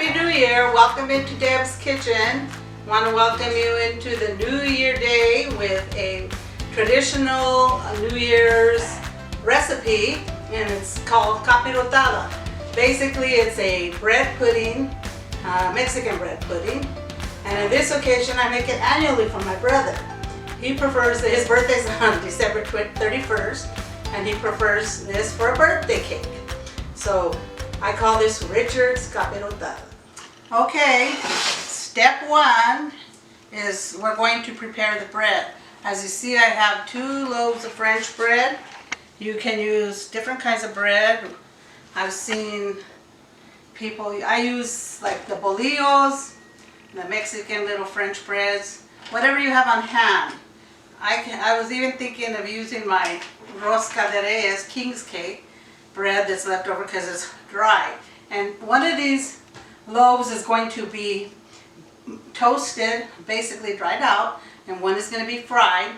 Happy New Year! Welcome into Deb's Kitchen. Want to welcome you into the New Year day with a traditional New Year's recipe, and it's called Capirotada. Basically, it's a bread pudding, Mexican bread pudding, and on this occasion I make it annually for my brother. He prefers, his birthday's on December 31st, and he prefers this for a birthday cake. So I call this Richard's Capirotada. Okay, step one is we're going to prepare the bread. As you see, I have 2 loaves of French bread. You can use different kinds of bread. I've seen people, I use like the bolillos, the Mexican little French breads, whatever you have on hand. I was even thinking of using my rosca de reyes, king's cake bread that's left over because it's dry. And one of these loaves is going to be toasted, basically dried out, and one is going to be fried,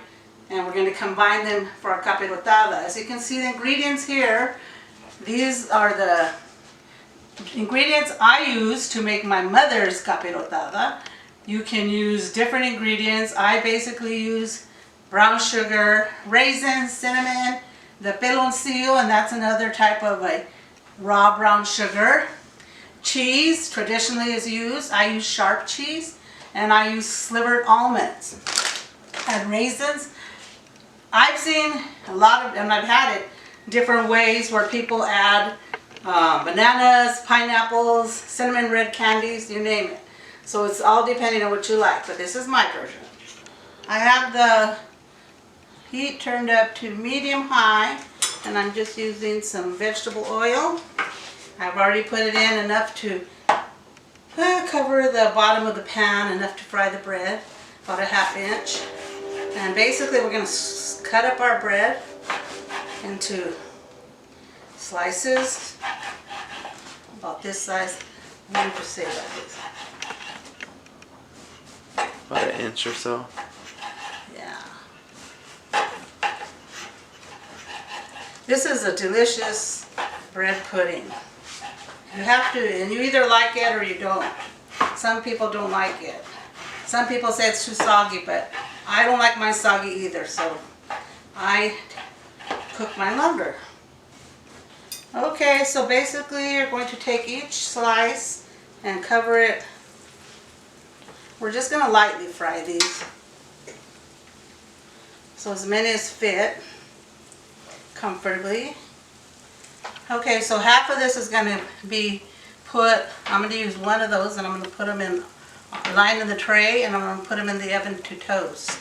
and we're going to combine them for a capirotada. As you can see, the ingredients here, these are the ingredients I use to make my mother's capirotada. You can use different ingredients. I basically use brown sugar, raisins, cinnamon, the piloncillo, and that's another type of a raw brown sugar. Cheese traditionally is used. I use sharp cheese, and I use slivered almonds. And raisins, I've seen a lot of, and I've had it different ways where people add bananas, pineapples, cinnamon red candies, you name it. So it's all depending on what you like, but this is my version. I have the heat turned up to medium high, and I'm just using some vegetable oil. I've already put it in enough to cover the bottom of the pan, enough to fry the bread, about a ½ inch. And basically we're going to cut up our bread into slices about this size. What would you say about this? About 1 inch or so. Yeah. This is a delicious bread pudding. You have to, and you either like it or you don't. Some people don't like it. Some people say it's too soggy, but I don't like mine soggy either, so I cook mine longer. Okay, so basically you're going to take each slice and cover it. We're just going to lightly fry these. So as many as fit comfortably. Okay, so half of this is going to be put, I'm going to use one of those, and I'm going to put them in, line in the tray, and I'm going to put them in the oven to toast.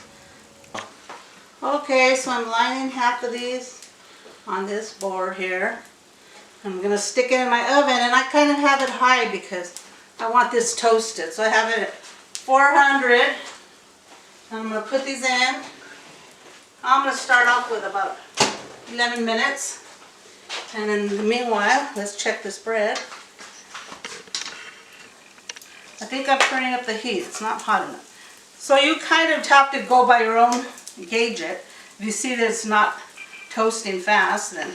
Okay, so I'm lining half of these on this board here. I'm going to stick it in my oven, and I kind of have it high because I want this toasted. So I have it at 400, and I'm going to put these in. I'm going to start off with about 11 minutes. And in the meanwhile, let's check this bread. I think I'm turning up the heat. It's not hot enough. So you kind of have to go by your own, gauge it. If you see that it's not toasting fast, then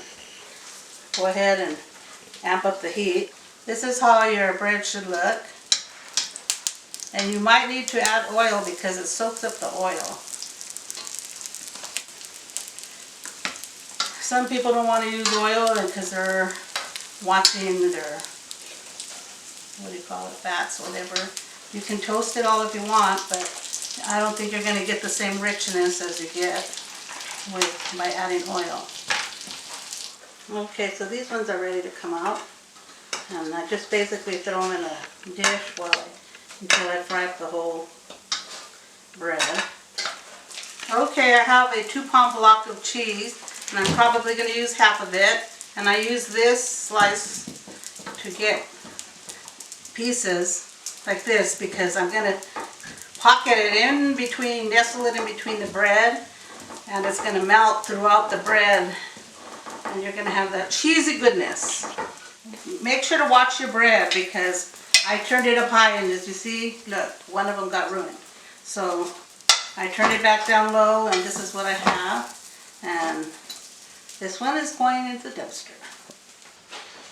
go ahead and amp up the heat. This is how your bread should look. And you might need to add oil because it soaks up the oil. Some people don't want to use oil because they're watching their, what do you call it, fats, whatever. You can toast it all if you want, but I don't think you're going to get the same richness as you get by adding oil. Okay, so these ones are ready to come out. And I just basically throw them in a dish until I fry up the whole bread. Okay, I have a 2-pound block of cheese. And I'm probably going to use half of it. And I use this slice to get pieces like this because I'm going to pocket it in between, nestle it in between the bread. And it's going to melt throughout the bread. And you're going to have that cheesy goodness. Make sure to watch your bread because I turned it up high, and as you see, look, one of them got ruined. So I turned it back down low, and this is what I have. And this one is going into the dumpster.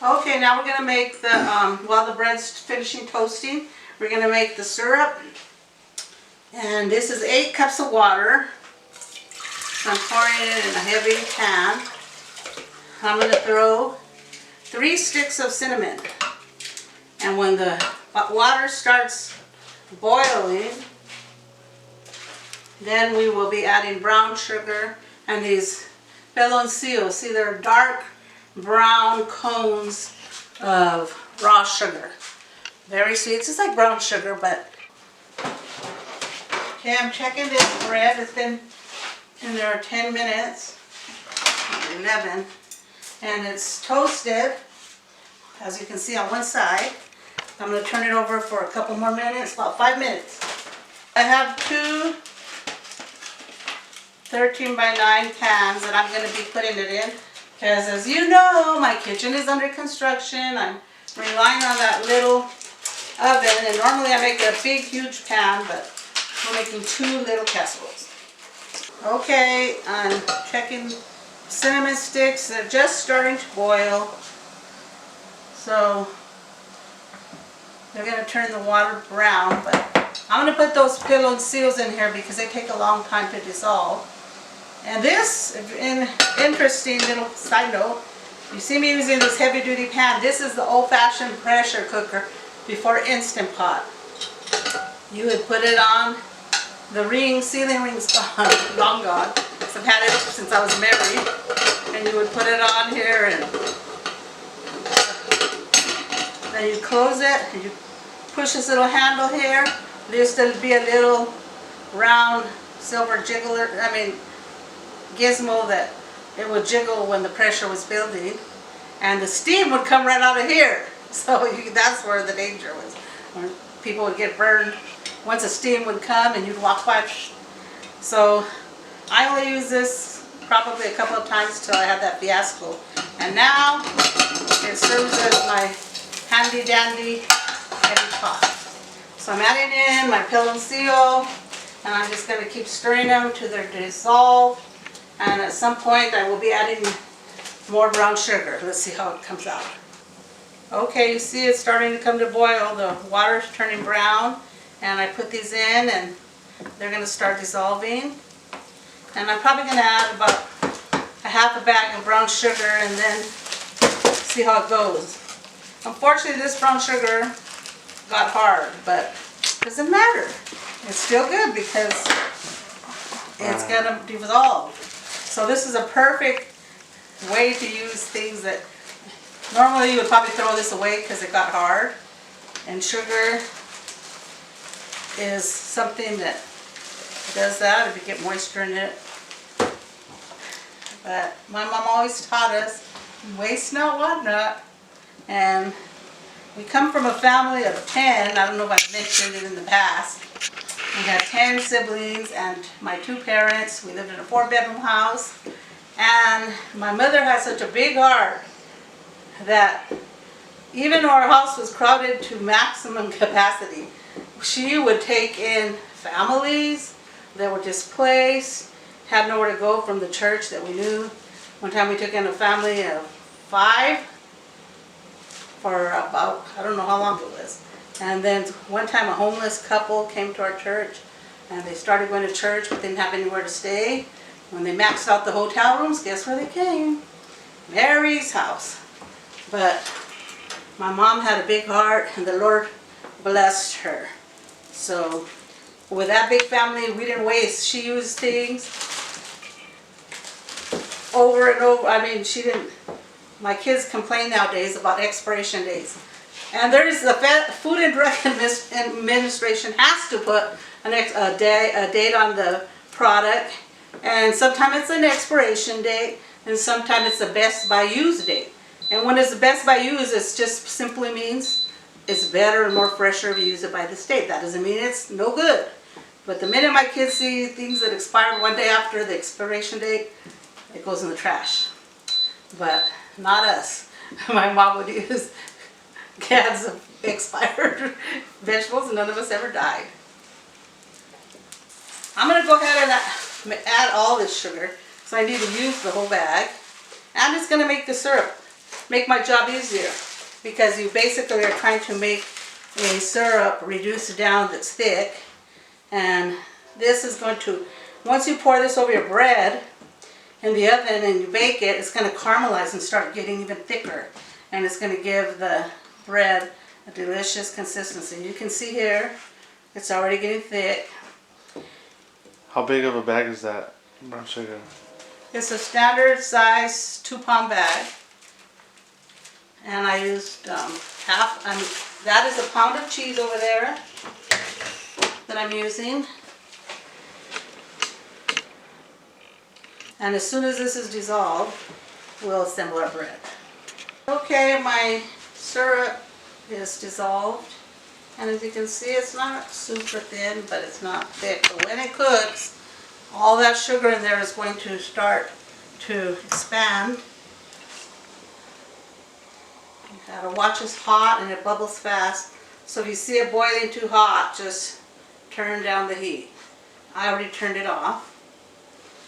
Okay, now we're gonna make the, while the bread's finishing toasting, we're gonna make the syrup. And this is 8 cups of water. So I'm pouring it in a heavy pan. I'm gonna throw 3 sticks of cinnamon. And when the water starts boiling, then we will be adding brown sugar and these piloncillos. See, they're dark brown cones of raw sugar. Very sweet. It's just like brown sugar, but... Okay, I'm checking this bread. It's been in there 10 minutes, 11, and it's toasted, as you can see on one side. I'm going to turn it over for a couple more minutes, about 5 minutes. I have 2 13 by 9 pans that I'm going to be putting it in, because as you know, my kitchen is under construction. I'm relying on that little oven, and normally I make a big huge pan, but we're making 2 little casseroles. Okay, I'm checking cinnamon sticks. They're just starting to boil, so they're going to turn the water brown, but I'm going to put those piloncillos in here because they take a long time to dissolve. And this, interesting little side note, you see me using this heavy duty pan. This is the old-fashioned pressure cooker before Instant Pot. You would put it on, the ceiling ring's gone, long gone. So I've had it since I was married. And you would put it on here, and then you close it, and you push this little handle here. There used to be a little round silver gizmo that it would jiggle when the pressure was building, and the steam would come right out of here. So that's where the danger was, where people would get burned once the steam would come and you'd walk by. So I only used this probably a couple of times till I had that fiasco, and now it serves as my handy dandy heavy pot. So I'm adding in my piloncillo, and I'm just going to keep stirring them to their dissolve. And at some point I will be adding more brown sugar. Let's see how it comes out. Okay, you see it's starting to come to boil. The water's turning brown, and I put these in and they're going to start dissolving. And I'm probably going to add about a half a bag of brown sugar and then see how it goes. Unfortunately, this brown sugar got hard, but it doesn't matter. It's still good because it's going to dissolve. So this is a perfect way to use things that normally you would probably throw this away because it got hard. And sugar is something that does that if you get moisture in it. But my mom always taught us, waste not, want not. And we come from a family of 10. I don't know if I've mentioned it in the past. We had 10 siblings and my 2 parents. We lived in a 4-bedroom house. And my mother had such a big heart that even though our house was crowded to maximum capacity, she would take in families that were displaced, had nowhere to go from the church that we knew. One time we took in a family of 5 for about, I don't know how long it was. And then one time a homeless couple came to our church, and they started going to church but didn't have anywhere to stay. When they maxed out the hotel rooms, guess where they came? Mary's house. But my mom had a big heart, and the Lord blessed her. So with that big family, we didn't waste. She used things over and over. I mean, she didn't. My kids complain nowadays about expiration dates. And there's the Food and Drug Administration has to put a date on the product. And sometimes it's an expiration date, and sometimes it's the best by use date. And when it's the best by use, it just simply means it's better and more fresher if you use it by this date. That doesn't mean it's no good. But the minute my kids see things that expire one day after the expiration date, it goes in the trash. But not us. My mom would use cans of expired vegetables, and none of us ever died. I'm going to go ahead and add all this sugar, so I need to use the whole bag. I'm just going to make the syrup. make my job easier, because you basically are trying to make a syrup reduced down that's thick. And this is going to, once you pour this over your bread in the oven and you bake it, it's going to caramelize and start getting even thicker. And it's going to give the bread a delicious consistency. You can see here, it's already getting thick. How big of a bag is that? Brown sugar. It's a standard size 2-pound bag. And I used half, that is a pound of cheese over there that I'm using. And as soon as this is dissolved, we'll assemble our bread. Okay, my syrup is dissolved. And as you can see, it's not super thin, but it's not thick. But when it cooks, all that sugar in there is going to start to expand. You gotta watch it's hot and it bubbles fast. So if you see it boiling too hot, just turn down the heat. I already turned it off.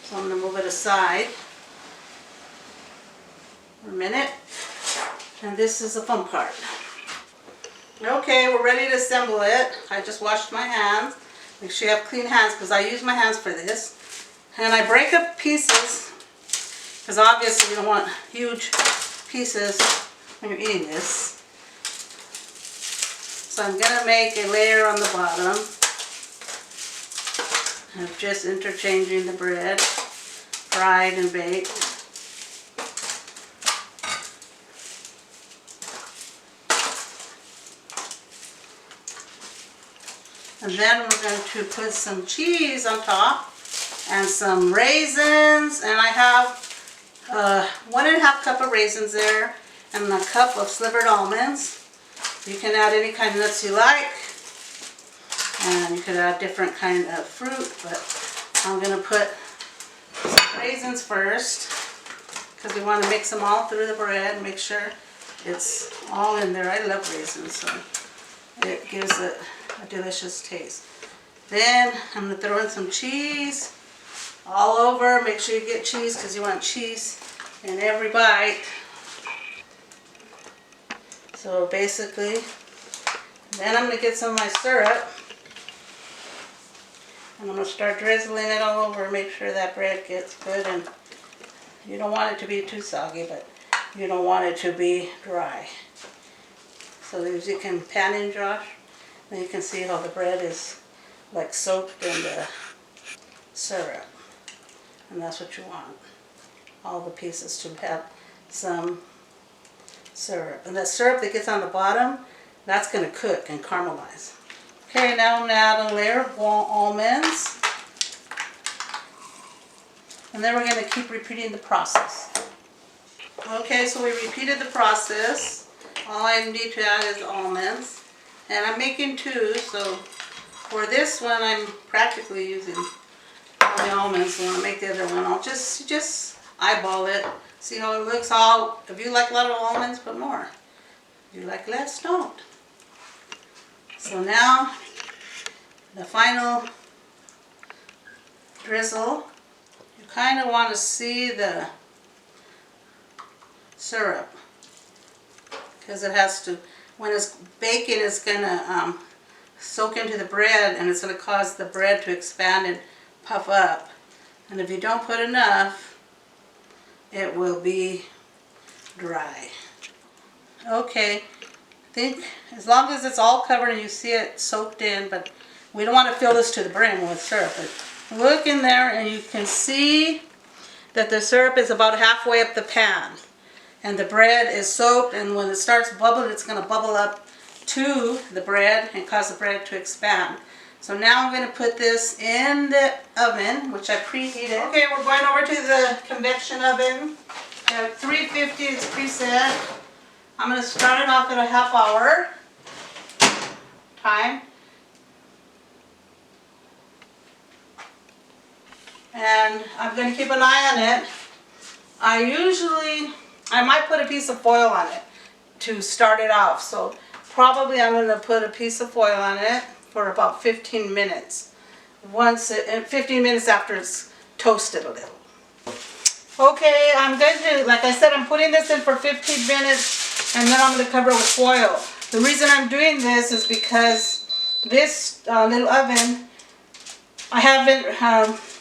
So I'm going to move it aside for a minute. And this is the fun part. Okay, we're ready to assemble it. I just washed my hands. Make sure you have clean hands, because I use my hands for this. And I break up pieces, because obviously you don't want huge pieces when you're eating this. So I'm going to make a layer on the bottom. I'm just interchanging the bread, fried and baked. And then we're going to put some cheese on top and some raisins. And I have 1.5 cup of raisins there and a cup of slivered almonds. You can add any kind of nuts you like. And you could add different kind of fruit, but I'm going to put some raisins first, because we want to mix them all through the bread and make sure it's all in there. I love raisins, so it gives it a delicious taste. Then I'm going to throw in some cheese all over. Make sure you get cheese, because you want cheese in every bite. So basically, then I'm going to get some of my syrup. And I'm going to start drizzling it all over, make sure that bread gets good. And you don't want it to be too soggy, but you don't want it to be dry. So as you can pan in, Josh, then you can see how the bread is like soaked in the syrup. And that's what you want. All the pieces to have some syrup. And that syrup that gets on the bottom, that's going to cook and caramelize. Okay, now I'm going to add a layer of almonds. And then we're going to keep repeating the process. Okay, so we repeated the process. All I need to add is almonds. And I'm making 2, so for this one I'm practically using all the almonds. So when I make the other one, I'll just eyeball it. See how it looks. If you like a lot of almonds, put more. If you like less, don't. So now, the final drizzle, you kind of want to see the syrup, because it has to, when it's baking, it's going to soak into the bread, and it's going to cause the bread to expand and puff up. And if you don't put enough, it will be dry. Okay. Think as long as it's all covered and you see it soaked in, but we don't want to fill this to the brim with syrup. But look in there and you can see that the syrup is about halfway up the pan, and the bread is soaked, and when it starts bubbling, it's going to bubble up to the bread and cause the bread to expand. So now I'm going to put this in the oven, which I preheated. Okay, we're going over to the convection oven. 350 is preset. I'm going to start it off at a half-hour time. And I'm going to keep an eye on it. I might put a piece of foil on it to start it off. So probably I'm going to put a piece of foil on it for about 15 minutes. 15 minutes after it's toasted a little. Okay, I'm going to, like I said, I'm putting this in for 15 minutes and then I'm going to cover it with foil. The reason I'm doing this is because this little oven, I haven't,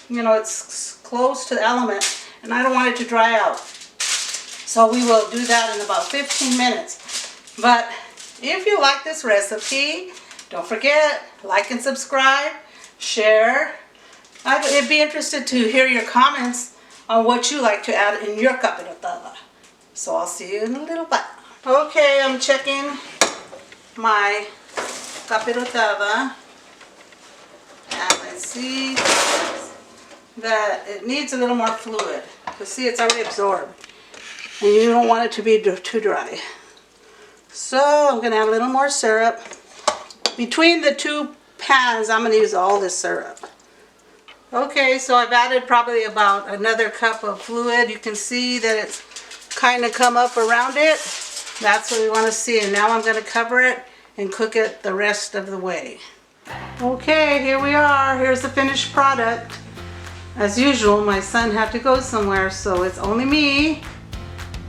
you know, it's close to the element and I don't want it to dry out. So we will do that in about 15 minutes. But if you like this recipe, don't forget, like and subscribe, share. I'd be interested to hear your comments on what you like to add in your capirotada. So I'll see you in a little bit. Okay, I'm checking my capirotada and I see that it needs a little more fluid. You see, it's already absorbed and you don't want it to be too dry. So I'm going to add a little more syrup. Between the two pans, I'm going to use all this syrup. Okay, so I've added probably about another cup of fluid. You can see that it's kind of come up around it. That's what we want to see. And now I'm going to cover it and cook it the rest of the way. Okay, here we are. Here's the finished product. As usual, my son had to go somewhere, so it's only me.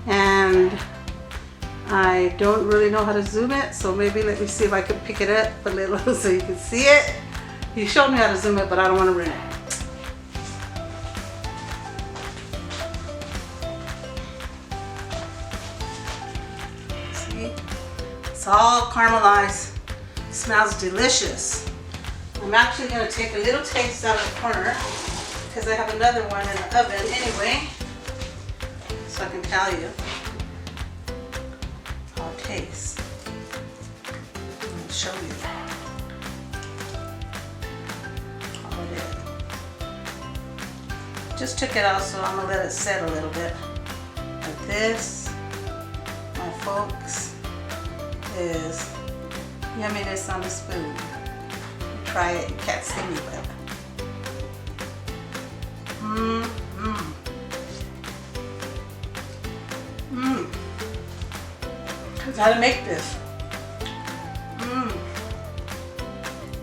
And I don't really know how to zoom it, so maybe let me see if I can pick it up a little so you can see it. He showed me how to zoom it, but I don't want to ruin it. See? It's all caramelized. It smells delicious. I'm actually going to take a little taste out of the corner because I have another one in the oven anyway, so I can tell you how it tastes. I'll show you how it is. Just took it out, so I'm going to let it set a little bit. But this, my folks, is yumminess on the spoon. Try it, you can't see me, but Gotta make this.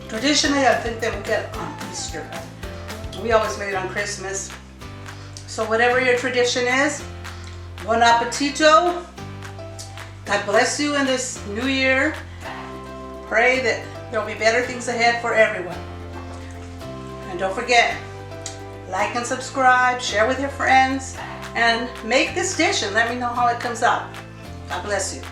Traditionally, I think they would get it on Easter. We always made it on Christmas. So whatever your tradition is, bon appetito. God bless you in this new year. Pray that there'll be better things ahead for everyone. And don't forget, like and subscribe, share with your friends, and make this dish and let me know how it comes out. God bless you.